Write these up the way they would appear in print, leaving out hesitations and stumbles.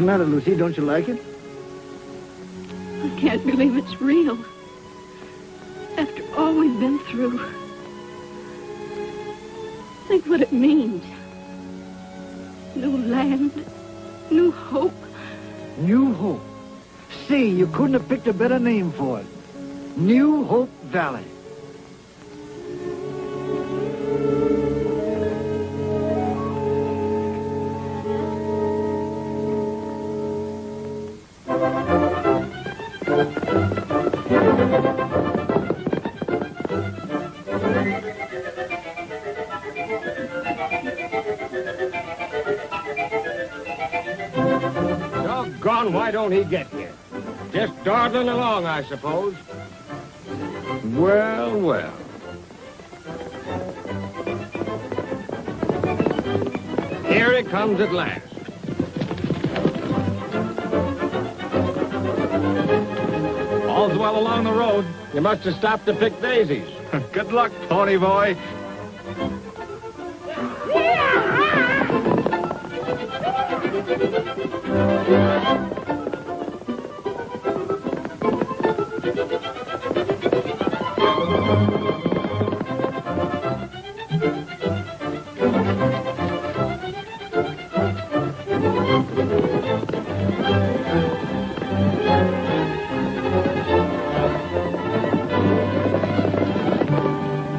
the matter, Lucy? Don't you like it? I can't believe it's real. After all we've been through. Think what it means. New land, new hope. New Hope. See, you couldn't have picked a better name for it. New Hope Valley. Doggone, why don't he get here? Just dawdling along, I suppose. Well, well. Here he comes at last. All's well along the road. You must have stopped to pick daisies. Good luck, Pony Boy.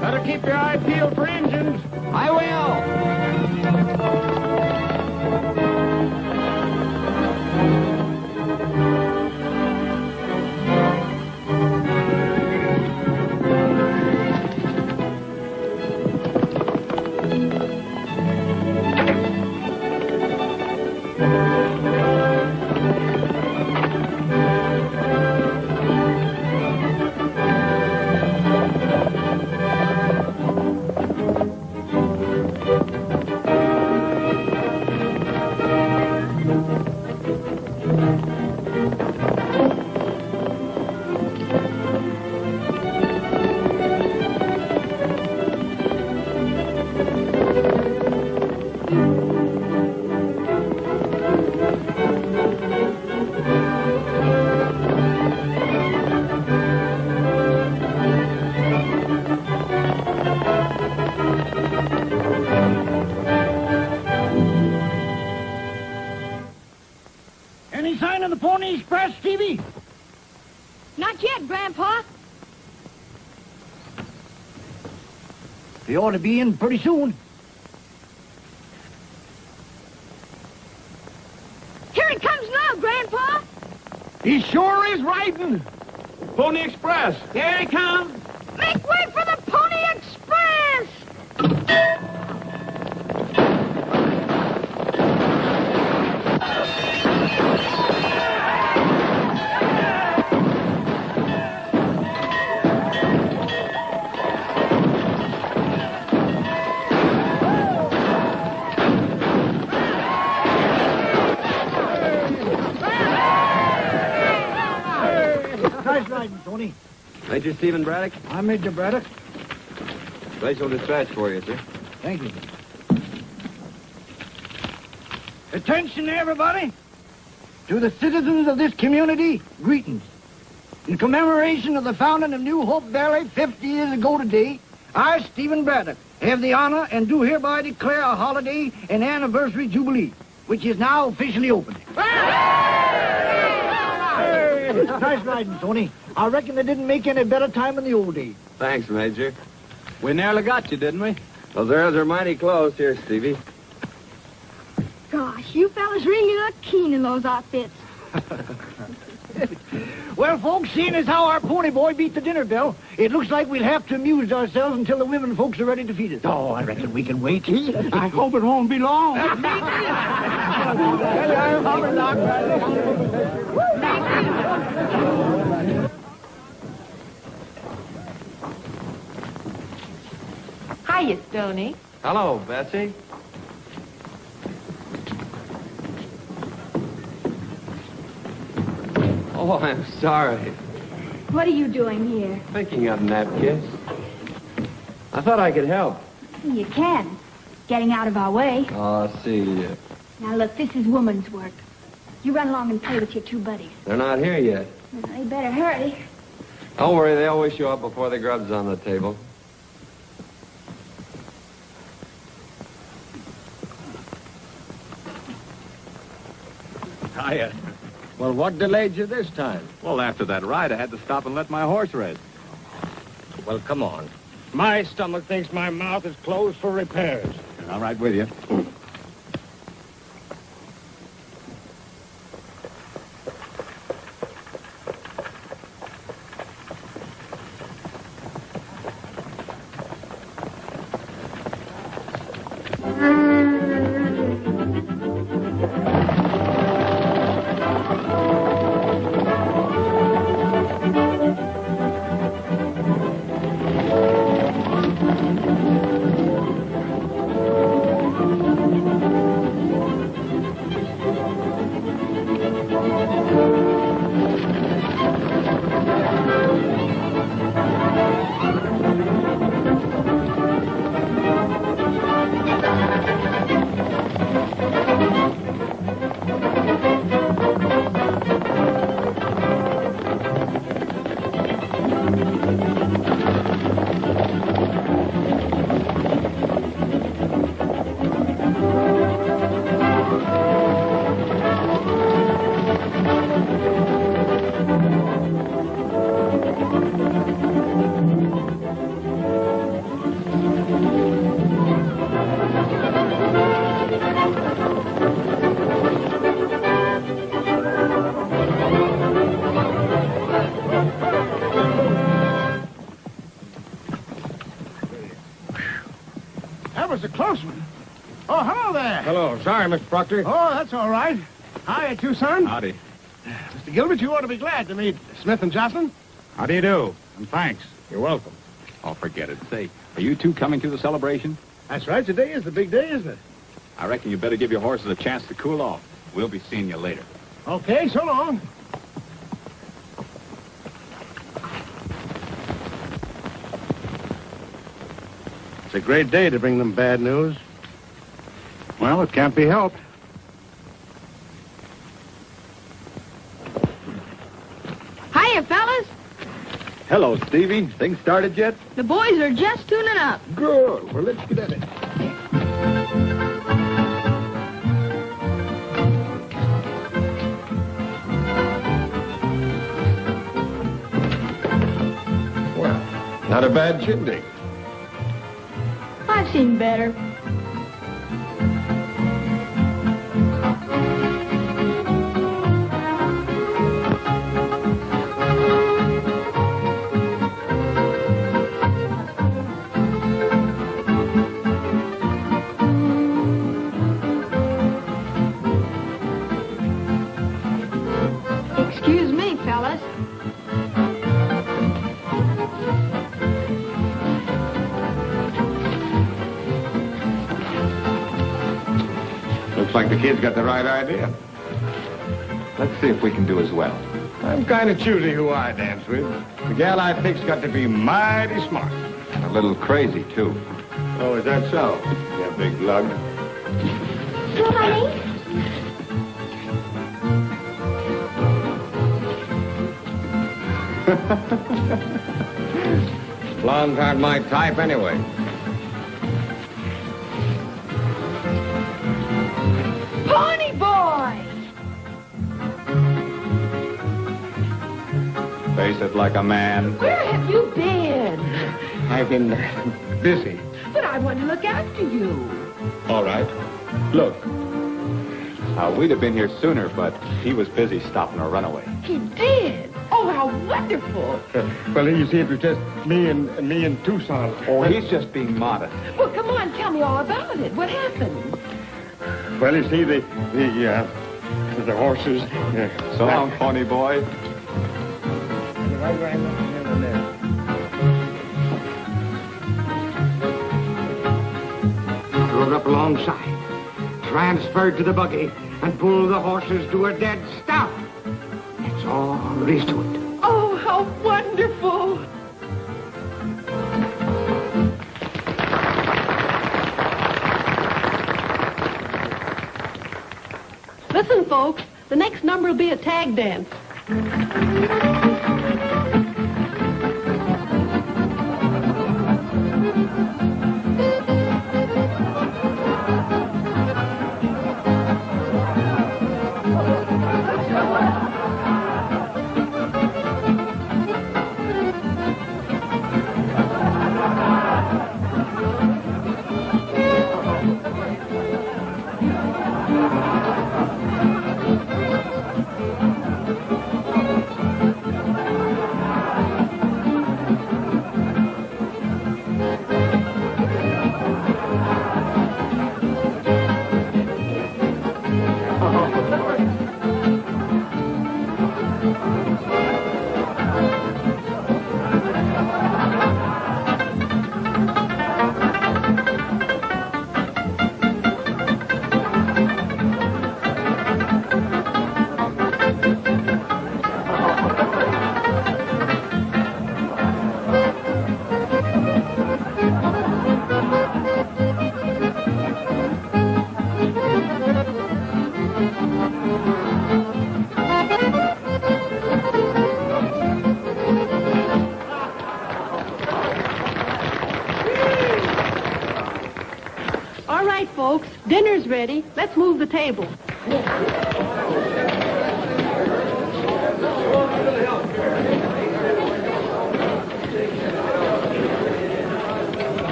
Better keep your eye peeled for engines. I will. Any sign of the Pony Express, Stevie? Not yet, Grandpa. They ought to be in pretty soon. Here it comes now, Grandpa. He sure is riding. Pony Express. Here he comes. Make way for the Pony Express! Nice riding, Tony. Major Stephen Braddock, I'm Major Braddock. Glacial dispatch for you, sir. Thank you. Attention, everybody. To the citizens of this community, greetings. In commemoration of the founding of New Hope Valley 50 years ago today, I, Stephen Braddock, have the honor and do hereby declare a holiday and anniversary jubilee, which is now officially open. Nice riding, Tony. I reckon they didn't make any better time in the old days. Thanks, Major. We nearly got you, didn't we? Those arrows are mighty close. Here, Stevie. Gosh, you fellas really look keen in those outfits. Well, folks, seeing as how our pony boy beat the dinner bell, it looks like we'll have to amuse ourselves until the women folks are ready to feed us. Oh, I reckon we can wait. I hope it won't be long. Hiya, Stoney. Hello, Betsy. Oh, I'm sorry. What are you doing here? Thinking of Napkiss. I thought I could help. You can. Getting out of our way. Oh, see. Now, look, this is woman's work. You run along and play with your two buddies. They're not here yet. Well, you better hurry. Don't worry, they always show up before the grub's on the table. Hiya. Well, what delayed you this time? Well, after that ride, I had to stop and let my horse rest. Well, come on. My stomach thinks my mouth is closed for repairs. All right with you. That was a close one. Oh, hello there. Hello. Sorry, Mr. Proctor. Oh, that's all right. Hiya, Tucson. Howdy. Mr. Gilbert, you ought to be glad to meet Smith and Jocelyn. How do you do? And thanks. You're welcome. Oh, forget it. Say, are you two coming to the celebration? That's right. Today is the big day, isn't it? I reckon you better give your horses a chance to cool off. We'll be seeing you later. Okay, so long. It's a great day to bring them bad news. Well, it can't be helped. Hiya, fellas. Hello, Stevie. Things started yet? The boys are just tuning up. Good. Well, let's get at it. Well, not a bad shindig. I've seen better. Excuse me, fellas. Looks like the kid's got the right idea. Let's see if we can do as well. I'm kind of choosy who I dance with. The gal I think's got to be mighty smart. A little crazy, too. Oh, is that so? You big lug. Honey? Blondes aren't my type anyway. Pony boy! Face it like a man. Where have you been? I've been busy. But I want to look after you. All right. Look. We'd have been here sooner, but he was busy stopping a runaway. He did. Oh, how wonderful. Well, you see, it was just me and Tucson. Oh, he's just being modest. Well, come on, tell me all about it. What happened? Well, you see, the horses. So long, pony boy. Rode up alongside, transferred to the buggy, and pulled the horses to a dead stop. That's all there is to it. Oh, how wonderful. Listen, folks. The next number will be a tag dance. All right, folks, dinner's ready. Let's move the table.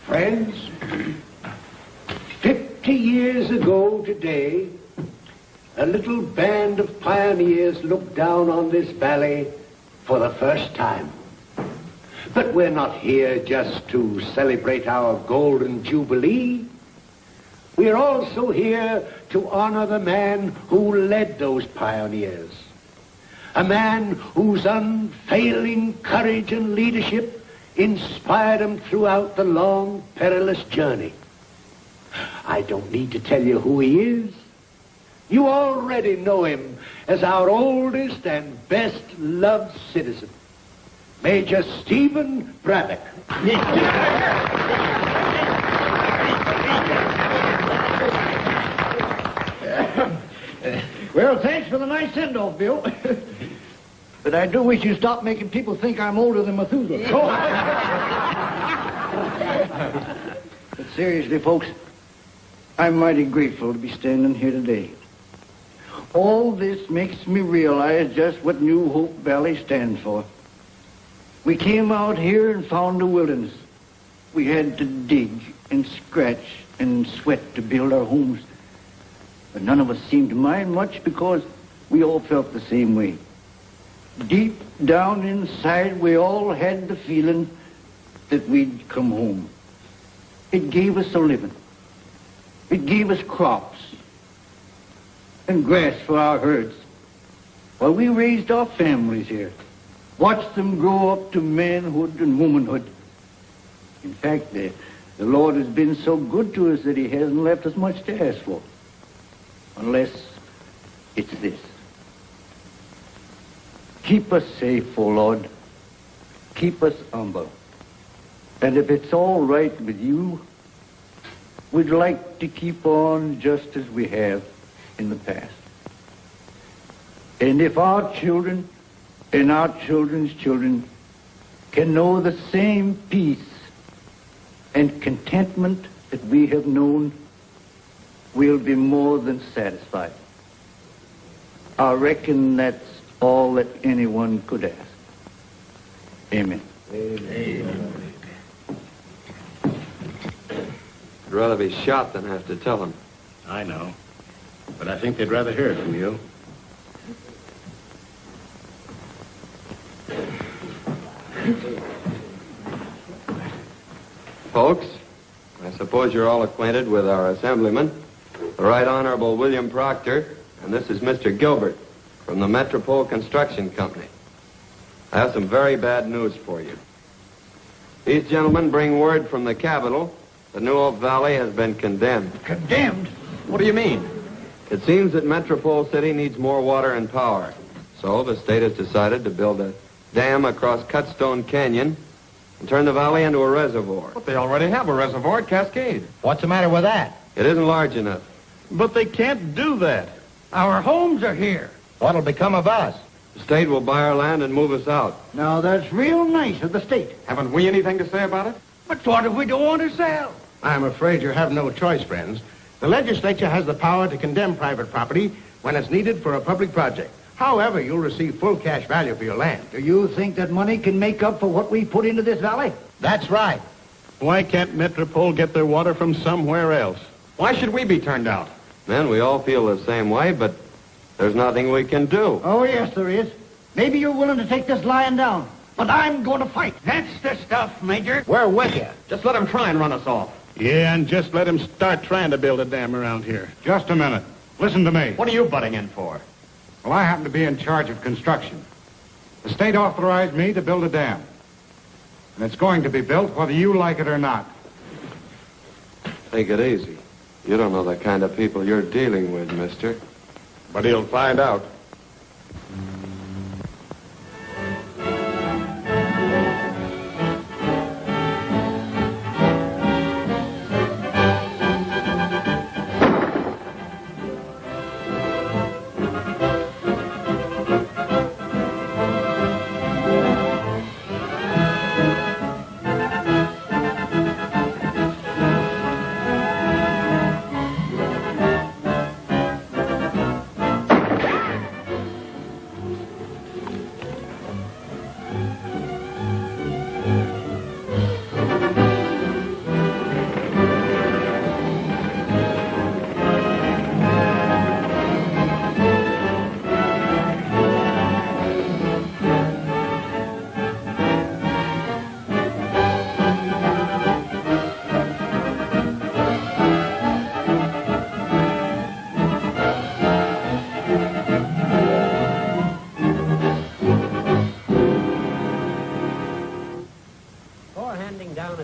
Friends, 50 years ago today, a little band of pioneers looked down on this valley for the first time. But we're not here just to celebrate our golden jubilee. We're also here to honor the man who led those pioneers. A man whose unfailing courage and leadership inspired them throughout the long, perilous journey. I don't need to tell you who he is. You already know him as our oldest and best loved citizen, Major Stephen Braddock. Well, thanks for the nice send-off, Bill. But I do wish you stopped making people think I'm older than Methuselah. But seriously, folks, I'm mighty grateful to be standing here today. All this makes me realize just what New Hope Valley stands for. We came out here and found the wilderness. We had to dig and scratch and sweat to build our homes. But none of us seemed to mind much because we all felt the same way. Deep down inside, we all had the feeling that we'd come home. It gave us a living. It gave us crops and grass for our herds. While we raised our families here, watched them grow up to manhood and womanhood. In fact, the Lord has been so good to us that he hasn't left us much to ask for. Unless it's this. Keep us safe, O Lord. Keep us humble. And if it's all right with you, we'd like to keep on just as we have in the past. And if our children and our children's children can know the same peace and contentment that we have known, we'll be more than satisfied. I reckon that's all that anyone could ask. Amen. Amen. I'd rather be shot than have to tell them. I know. But I think they'd rather hear it from you. Folks, I suppose you're all acquainted with our assemblyman, the Right Honorable William Proctor, and this is Mr. Gilbert from the Metropole Construction Company. I have some very bad news for you. These gentlemen bring word from the Capitol that New Hope Valley has been condemned. Condemned? What do you mean? It seems that Metropole City needs more water and power. So the state has decided to build a dam across Cutstone Canyon and turn the valley into a reservoir. But they already have a reservoir at Cascade. What's the matter with that? It isn't large enough. But they can't do that. Our homes are here. What'll become of us? The state will buy our land and move us out. Now, that's real nice of the state. Haven't we anything to say about it? But what if we don't want to sell? I'm afraid you have no choice, friends. The legislature has the power to condemn private property when it's needed for a public project. However, you'll receive full cash value for your land. Do you think that money can make up for what we put into this valley? That's right. Why can't Metropole get their water from somewhere else? Why should we be turned out? Men, we all feel the same way, but there's nothing we can do. Oh, yes, there is. Maybe you're willing to take this lying down, but I'm going to fight. That's the stuff, Major. We're with you. Just let them try and run us off. Yeah, and just let them start trying to build a dam around here. Just a minute. Listen to me. What are you butting in for? Well, I happen to be in charge of construction. The state authorized me to build a dam. And it's going to be built whether you like it or not. Take it easy. You don't know the kind of people you're dealing with, mister. But he'll find out.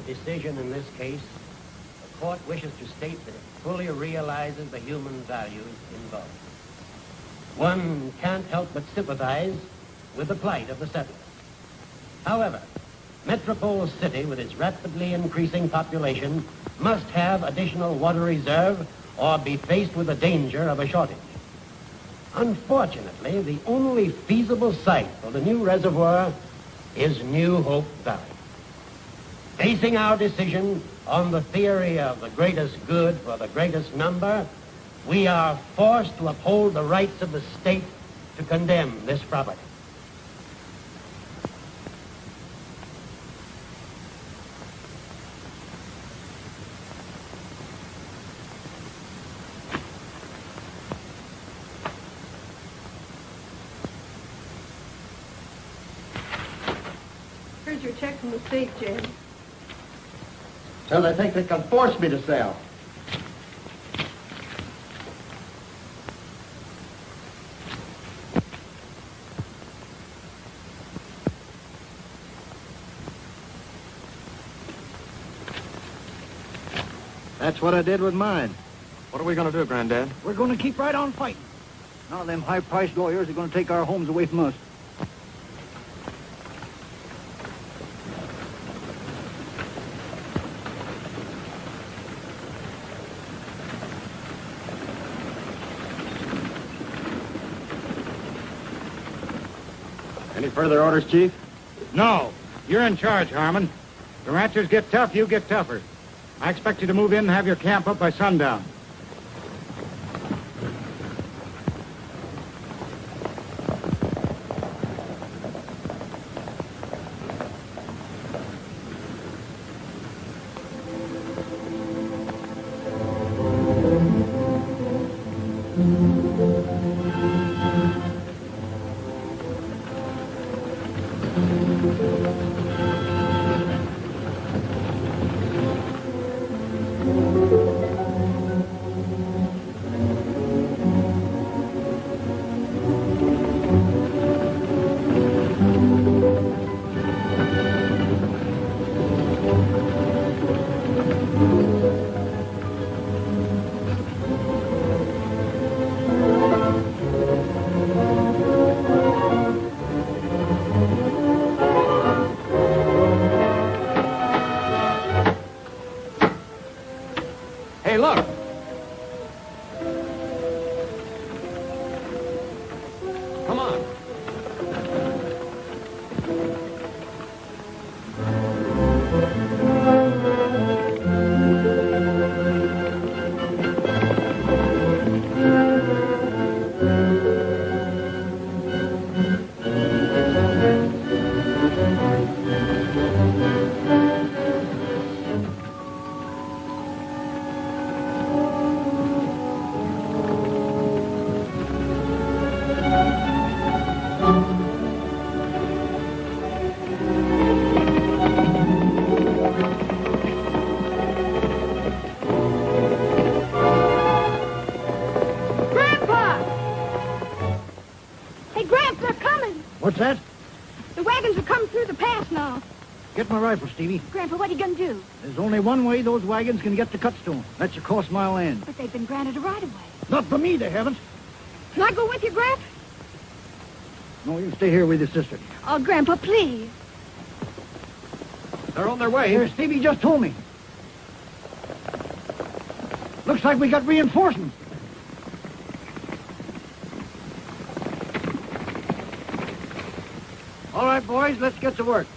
Decision in this case, the court wishes to state that it fully realizes the human values involved. One can't help but sympathize with the plight of the settlers. However, Metropole City, with its rapidly increasing population, must have additional water reserve or be faced with the danger of a shortage. Unfortunately, the only feasible site for the new reservoir is New Hope Valley. Basing our decision on the theory of the greatest good for the greatest number, we are forced to uphold the rights of the state to condemn this property. Here's your check from the state, James. So they think they can force me to sell. That's what I did with mine. What are we going to do, Granddad? We're going to keep right on fighting. None of them high-priced lawyers are going to take our homes away from us. Any further orders, Chief? No. You're in charge, Harmon. The ranchers get tough, you get tougher. I expect you to move in and have your camp up by sundown. Hey, look. Come on. Grandpa! Hey, Gramps, they're coming. What's that? The wagons are coming through the pass now. Get my rifle, Stevie. Grandpa, what are you going to do? There's only one way those wagons can get to Cutstone. That's across my land. But they've been granted a right-of-way. Not for me, they haven't. Can I go with you, Gramp? No, you stay here with your sister. Oh, Grandpa, please. They're on their way. Here, Stevie just told me. Looks like we got reinforcements. All right, boys, let's get to work.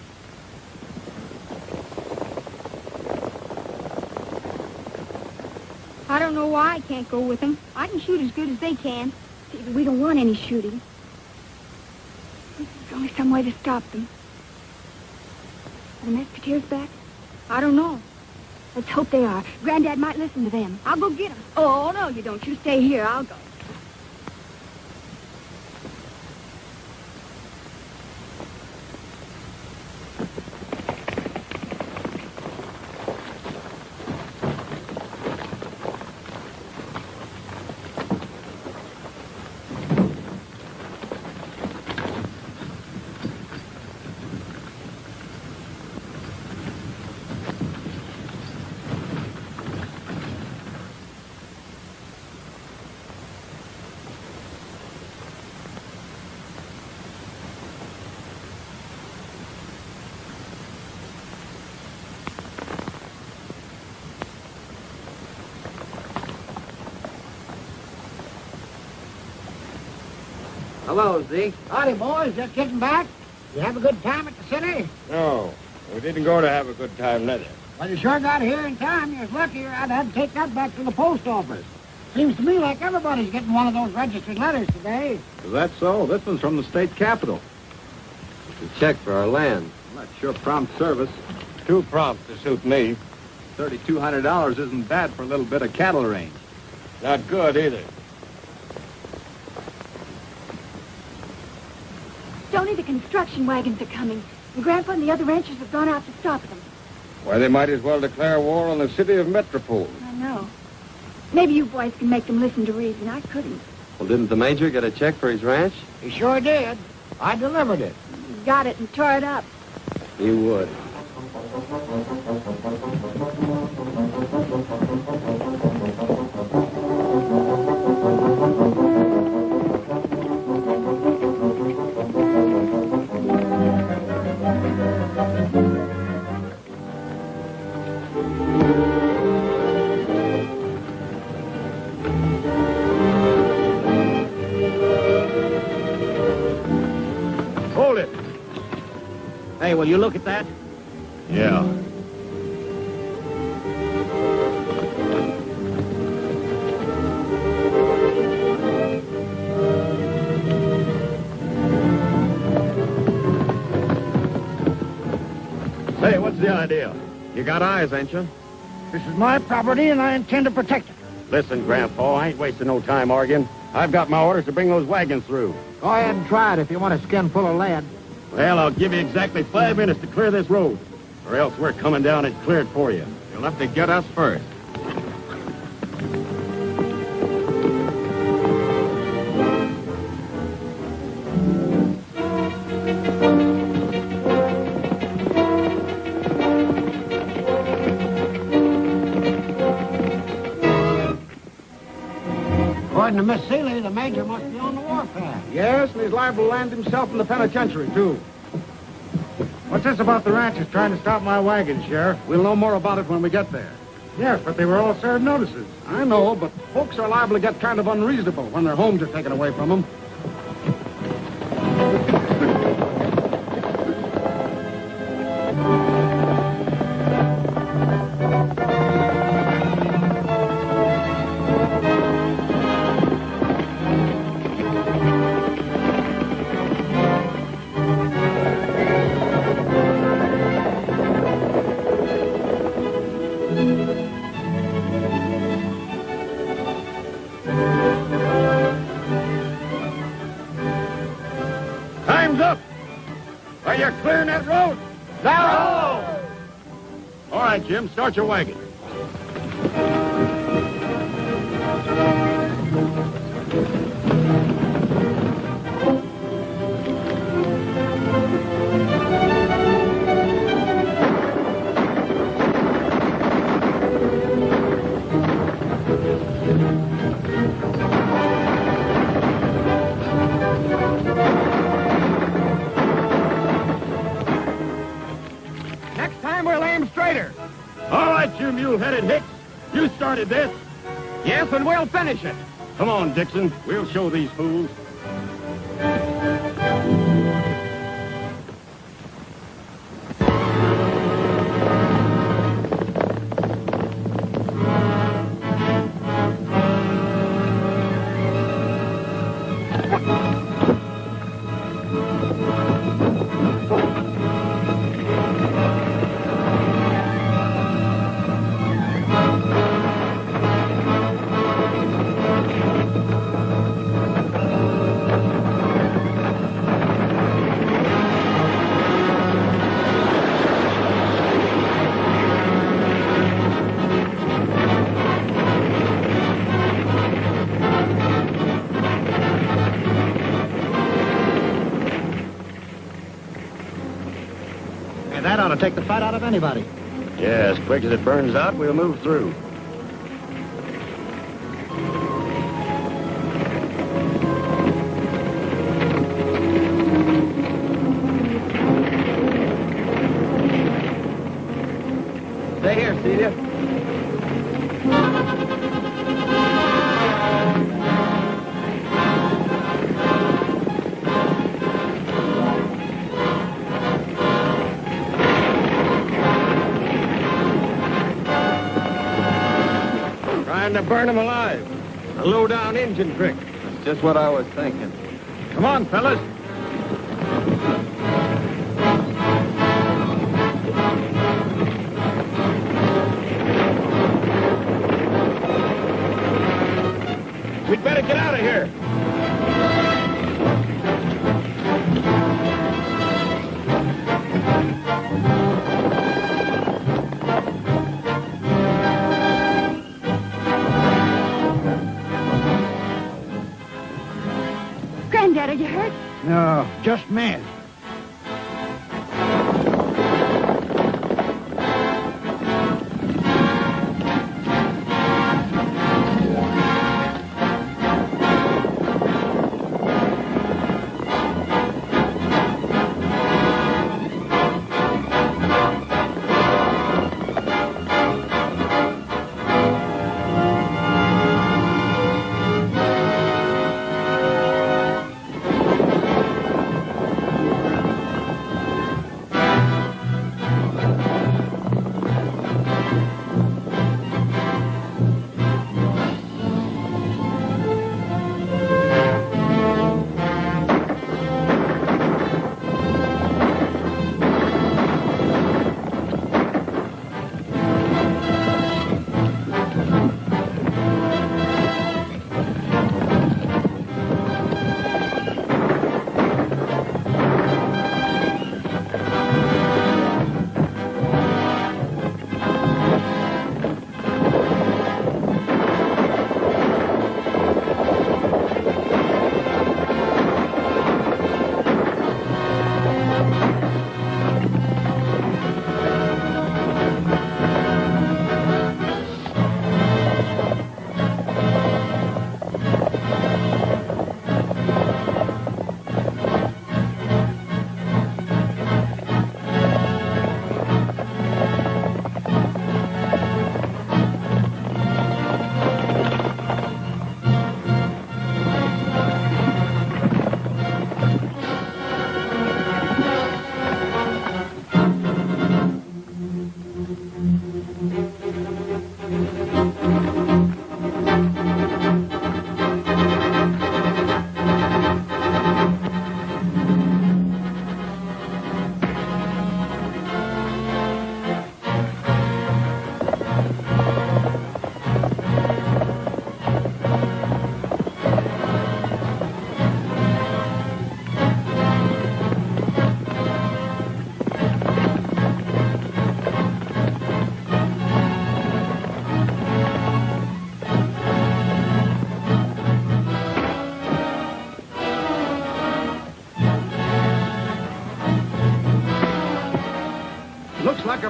I don't know why I can't go with them. I can shoot as good as they can. Stevie, we don't want any shooting. There's only some way to stop them. Are the Musketeers back? I don't know. Let's hope they are. Granddad might listen to them. I'll go get them. Oh, no, you don't. You stay here. I'll go. Hello, Zeke. Howdy, boys. Just getting back? You have a good time at the city? No, we didn't go to have a good time, neither. Well, you sure got here in time. You was lucky or I'd have to take that back to the post office. Seems to me like everybody's getting one of those registered letters today. Is that so? This one's from the state capitol. It's a check for our land. Well, that's sure prompt service. Too prompt to suit me. $3,200 isn't bad for a little bit of cattle range. Not good, either. Stoney, the construction wagons are coming. And Grandpa and the other ranchers have gone out to stop them. Why, they might as well declare war on the city of Metropole. I know. Maybe you boys can make them listen to reason. I couldn't. Well, didn't the major get a check for his ranch? He sure did. I delivered it. He got it and tore it up. He would. Hold it. Hey, will you look at that? Yeah. Say, what's the idea? You got eyes, ain't you? This is my property, and I intend to protect it. Listen, Grandpa, I ain't wasting no time arguing. I've got my orders to bring those wagons through. Go ahead and try it if you want a skin full of lead. Well, I'll give you exactly 5 minutes to clear this road, or else we're coming down and clear it for you. You'll have to get us first. According to Miss Seeley, the major must be on the warpath. Yes, and he's liable to land himself in the penitentiary, too. What's this about the ranchers trying to stop my wagon, Sheriff? We'll know more about it when we get there. Yes, but they were all served notices. I know, but folks are liable to get kind of unreasonable when their homes are taken away from them. Time's up. Are you clearing that road? Now! All right, Jim, start your wagon. Next time we'll aim straighter. All right, you mule-headed hicks. You started this. Yes, and we'll finish it. Come on, Dixon. We'll show these fools. And that ought to take the fight out of anybody. Yeah, as quick as it burns out, we'll move through. Stay here, Celia. Trying to burn them alive. A low-down engine trick. That's just what I was thinking. Come on, fellas. We'd better get out of here. Granddad, are you hurt? No, just mad.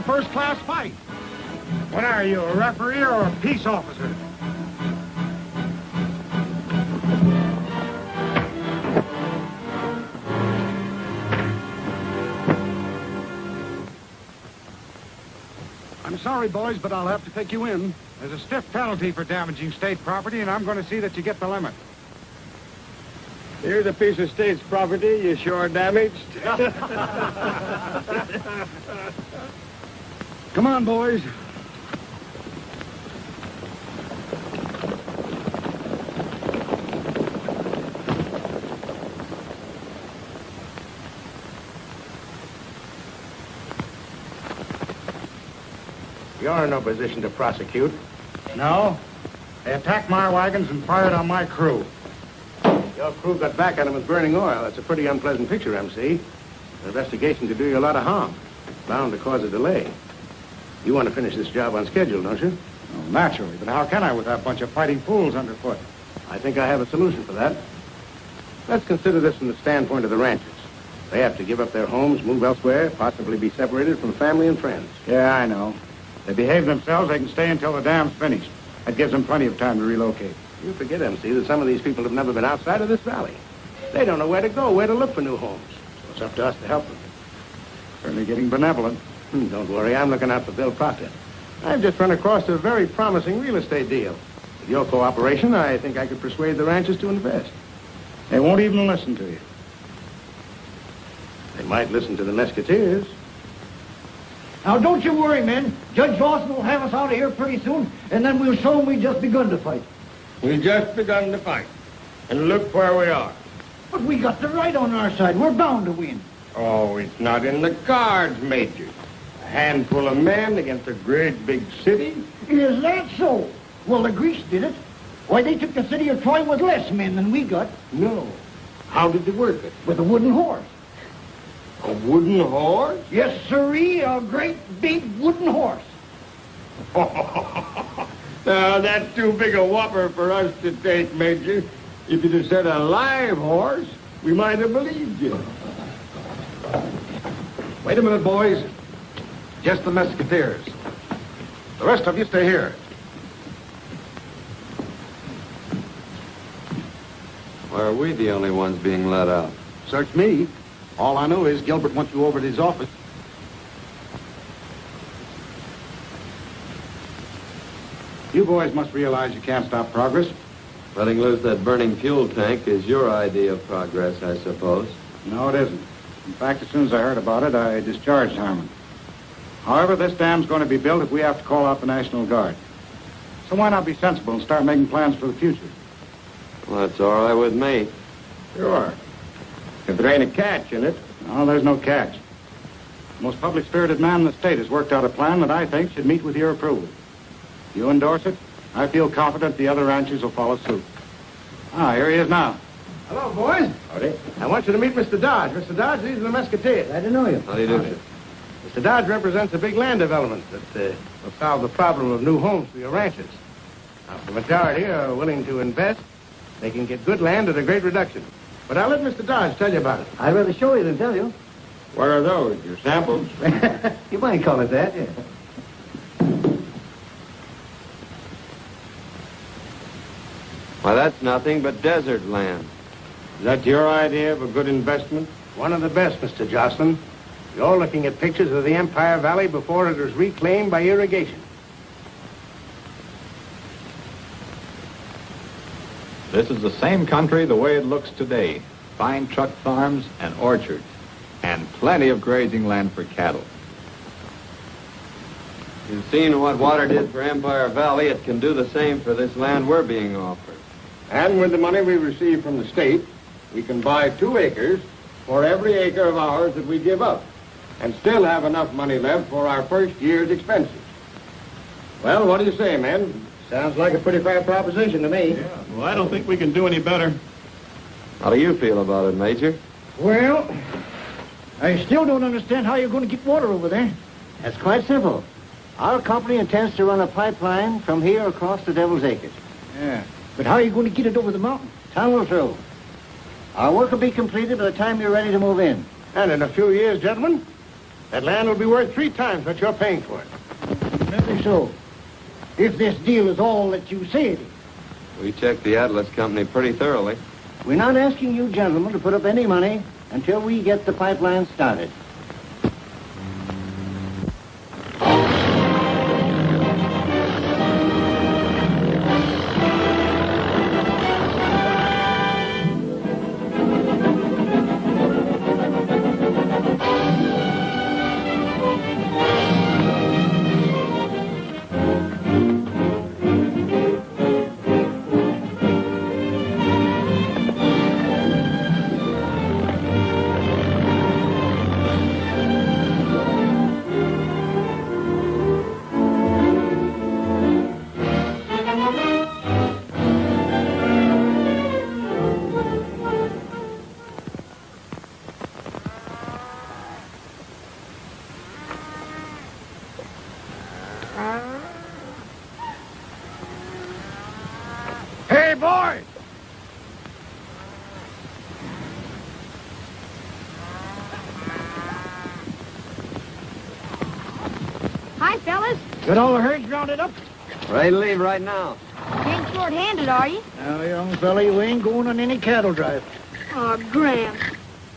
a first-class fight. What are you, a referee or a peace officer? I'm sorry, boys, but I'll have to take you in. There's a stiff penalty for damaging state property, and I'm going to see that you get the limit. Here's a piece of state's property you sure damaged. Come on, boys. You're in no position to prosecute. No. They attacked my wagons and fired on my crew. Your crew got back at him with burning oil. That's a pretty unpleasant picture, MC. An investigation could do you a lot of harm. Bound to cause a delay. You want to finish this job on schedule, don't you? Well, naturally, but how can I with that bunch of fighting fools underfoot? I think I have a solution for that. Let's consider this from the standpoint of the ranchers. They have to give up their homes, move elsewhere, possibly be separated from family and friends. Yeah, I know. They behave themselves, they can stay until the dam's finished. That gives them plenty of time to relocate. You forget, MC, that some of these people have never been outside of this valley. They don't know where to go, where to look for new homes. So it's up to us to help them. Certainly getting benevolent. Don't worry, I'm looking out for Bill Proctor. I've just run across a very promising real estate deal. With your cooperation, I think I could persuade the ranchers to invest. They won't even listen to you. They might listen to the Mesquiteers. Now, don't you worry, men. Judge Lawson will have us out of here pretty soon, and then we'll show him we just begun to fight. We just begun to fight. And look where we are. But we got the right on our side. We're bound to win. Oh, it's not in the cards, Major. A handful of men against a great big city. Is that so? Well, the Greeks did it. Why, they took the city of Troy with less men than we got. No. How did they work it? With a wooden horse. A wooden horse? Yes, sirree, a great big wooden horse. Now, that's too big a whopper for us to take, Major. If you'd have said a live horse, we might have believed you. Wait a minute, boys. Just the Mesquiteers. The rest of you stay here. Why are we the only ones being let out? Search me. All I know is Gilbert wants you over at his office. You boys must realize you can't stop progress. Letting loose that burning fuel tank is your idea of progress, I suppose. No, it isn't. In fact, as soon as I heard about it, I discharged Harmon. However, this dam's going to be built if we have to call out the National Guard. So why not be sensible and start making plans for the future? Well, that's all right with me. Sure. If there ain't a catch in it. No, there's no catch. The most public-spirited man in the state has worked out a plan that I think should meet with your approval. If you endorse it, I feel confident the other ranchers will follow suit. Ah, here he is now. Hello, boys. Howdy. I want you to meet Mr. Dodge. Mr. Dodge, these are the Mesquiteers. Glad to know you. How do you do, sir? Mr. Dodge represents a big land development that will solve the problem of new homes for your ranchers. Now, if the majority are willing to invest, they can get good land at a great reduction. But I'll let Mr. Dodge tell you about it. I'd rather show you than tell you. What are those? Your samples? You might call it that, yeah. Why, that's nothing but desert land. Is that your idea of a good investment? One of the best, Mr. Jocelyn. You're looking at pictures of the Empire Valley before it was reclaimed by irrigation. This is the same country the way it looks today. Fine truck farms and orchards. And plenty of grazing land for cattle. You've seen what water did for Empire Valley. It can do the same for this land we're being offered. And with the money we receive from the state, we can buy 2 acres for every acre of ours that we give up, and still have enough money left for our first year's expenses. Well, what do you say, men? Sounds like a pretty fair proposition to me. Yeah, well, I don't think we can do any better. How do you feel about it, Major? Well, I still don't understand how you're going to get water over there. That's quite simple. Our company intends to run a pipeline from here across the Devil's Acres. Yeah. But how are you going to get it over the mountain? Tunnel through. Our work will be completed by the time you're ready to move in. And in a few years, gentlemen, That land will be worth 3 times what you're paying for it. Maybe so. If this deal is all that you say it is. We checked the Atlas Company pretty thoroughly. We're not asking you gentlemen to put up any money until we get the pipeline started. Hey, boys! Hi, fellas. Got all the herds rounded up? Ready to leave right now. You ain't short-handed, are you? Now, young fella, you ain't going on any cattle drive. Oh, Graham.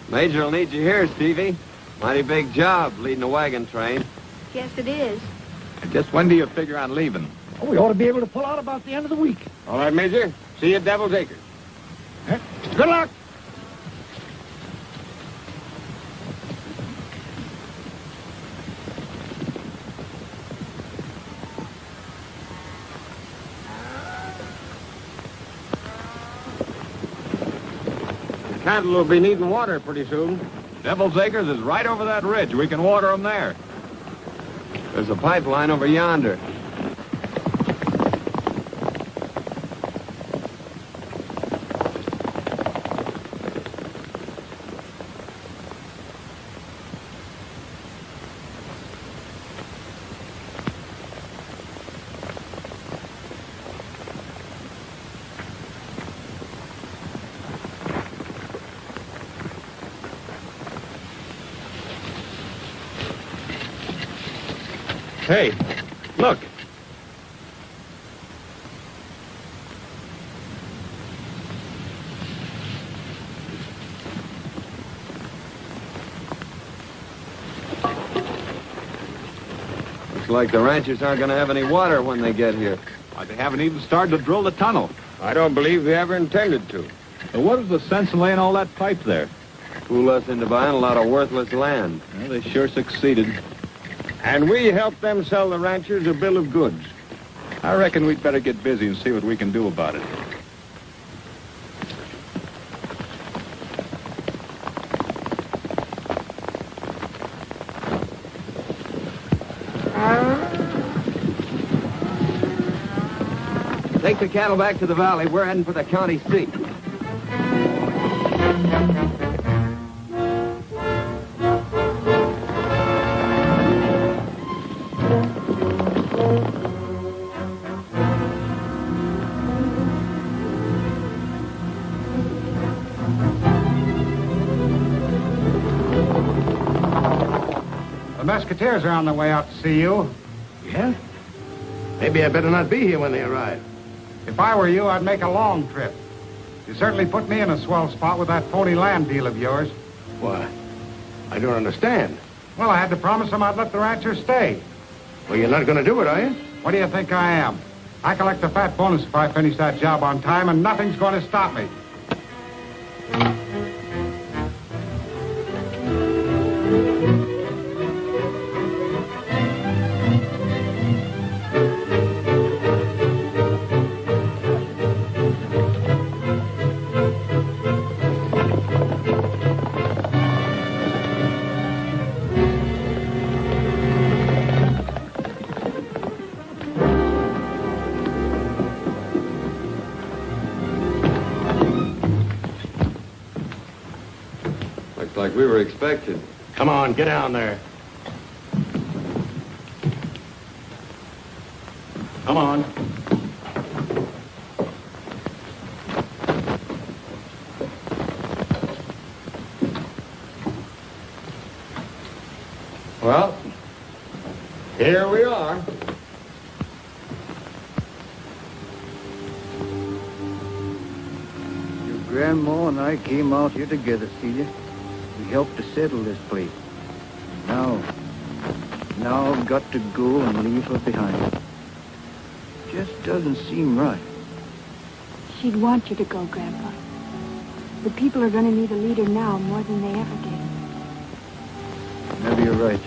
Major will need you here, Stevie. Mighty big job leading a wagon train. Guess it is. Just when do you figure on leaving? Oh, we ought to be able to pull out about the end of the week. All right, Major. See you at Devil's Acres. Good luck. The cattle will be needing water pretty soon. Devil's Acres is right over that ridge. We can water them there. There's a pipeline over yonder. Hey, look. Looks like the ranchers aren't going to have any water when they get here. Why, they haven't even started to drill the tunnel. I don't believe they ever intended to. So what is the sense in laying all that pipe there? Fool us into buying a lot of worthless land. Well, they sure succeeded. And we helped them sell the ranchers a bill of goods. I reckon we'd better get busy and see what we can do about it. Take the cattle back to the valley. We're heading for the county seat. The Musketeers are on their way out to see you. Yeah? Maybe I better not be here when they arrive. If I were you, I'd make a long trip. You certainly put me in a swell spot with that phony land deal of yours. Why? I don't understand. Well, I had to promise them I'd let the ranchers stay. Well, you're not going to do it, are you? What do you think I am? I collect a fat bonus if I finish that job on time, and nothing's going to stop me. Like we were expected. Come on, get down there. Come on. Here we are. Your grandma and I came out here together, Celia. We helped to settle this place. Now I've got to go and leave her behind. Just doesn't seem right. She'd want you to go, Grandpa. The people are going to need a leader now more than they ever did. Maybe you're right.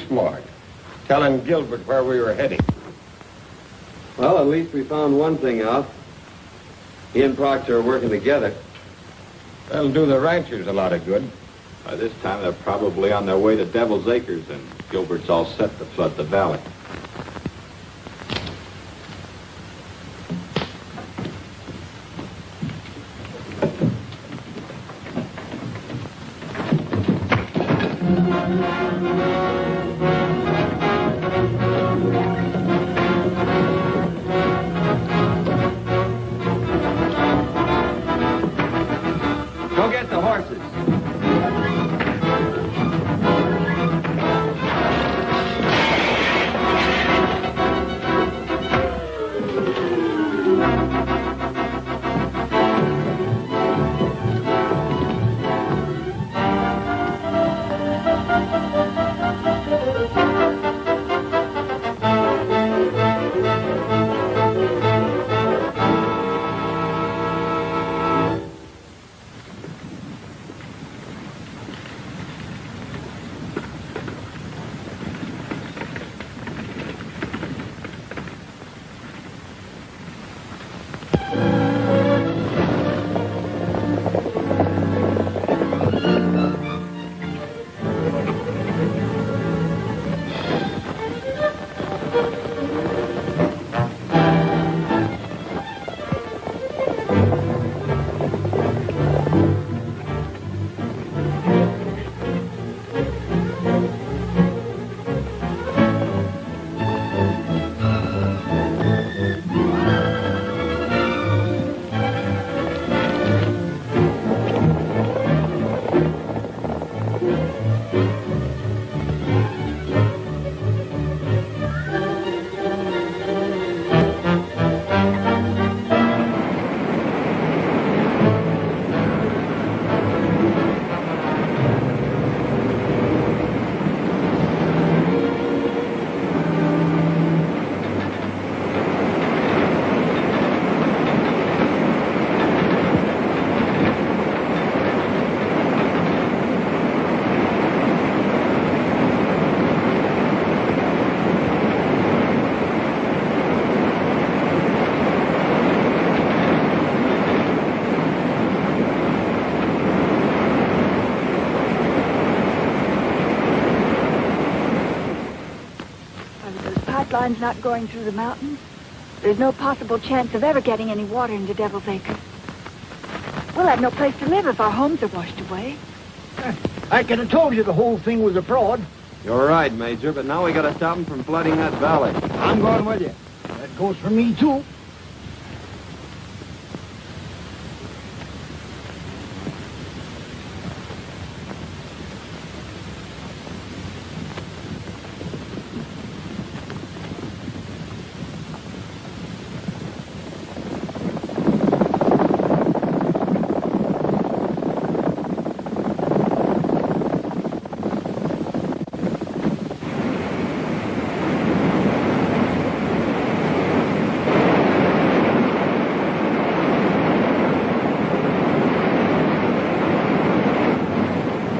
Smart. Telling Gilbert where we were heading. Well, at least we found one thing out. He and Proctor are working together. That'll do the ranchers a lot of good. By this time, they're probably on their way to Devil's Acres, and Gilbert's all set to flood the valley. Go get the horses. lines not going through the mountains, there's no possible chance of ever getting any water into Devil's Acre. We'll have no place to live if our homes are washed away. I could have told you the whole thing was a fraud. You're right, Major, but now we gotta stop them from flooding that valley. I'm going with you. That goes for me, too.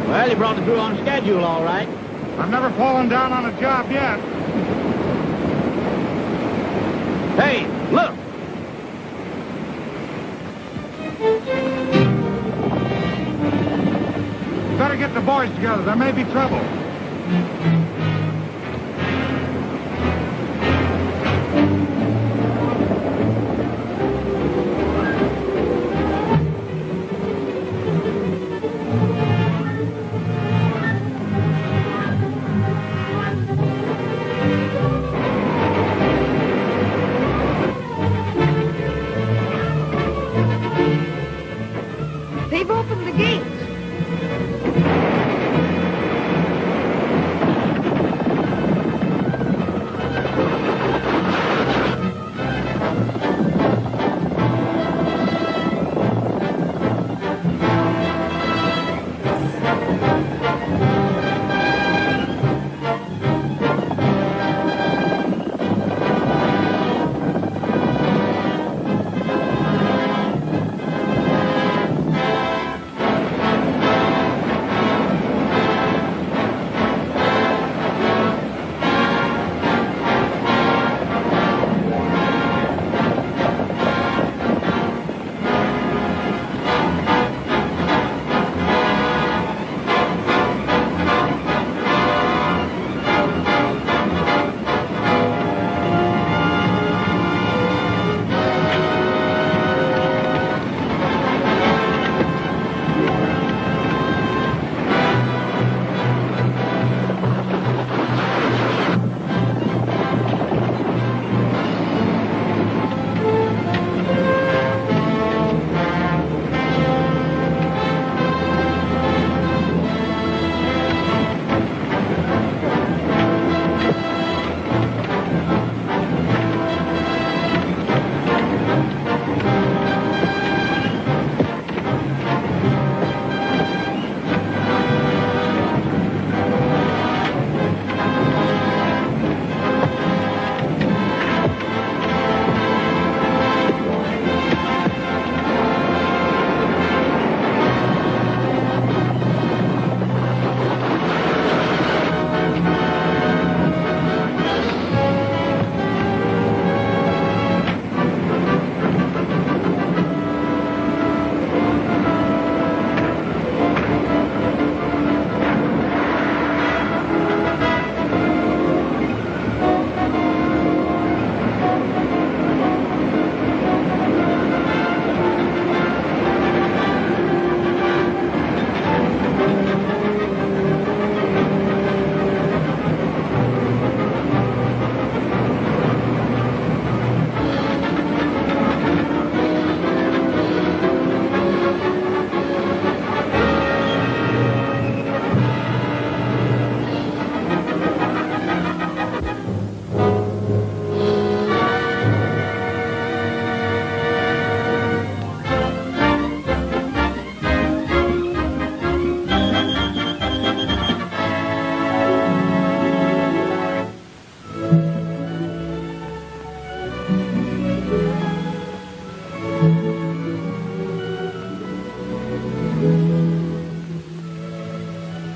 Well, you brought it through on schedule, all right. I've never fallen down on a job yet. Hey, look! Better get the boys together. There may be trouble. They've opened the gates.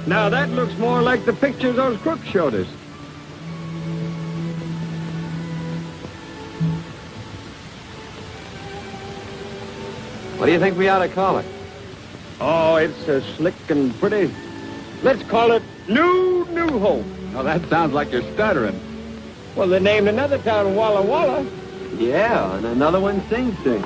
Now that looks more like the picture those crooks showed us. What do you think we ought to call it? Oh, it's slick and pretty. Let's call it New Hope. Now that sounds like you're stuttering. Well, they named another town Walla Walla. Yeah, and another one Sing Sing.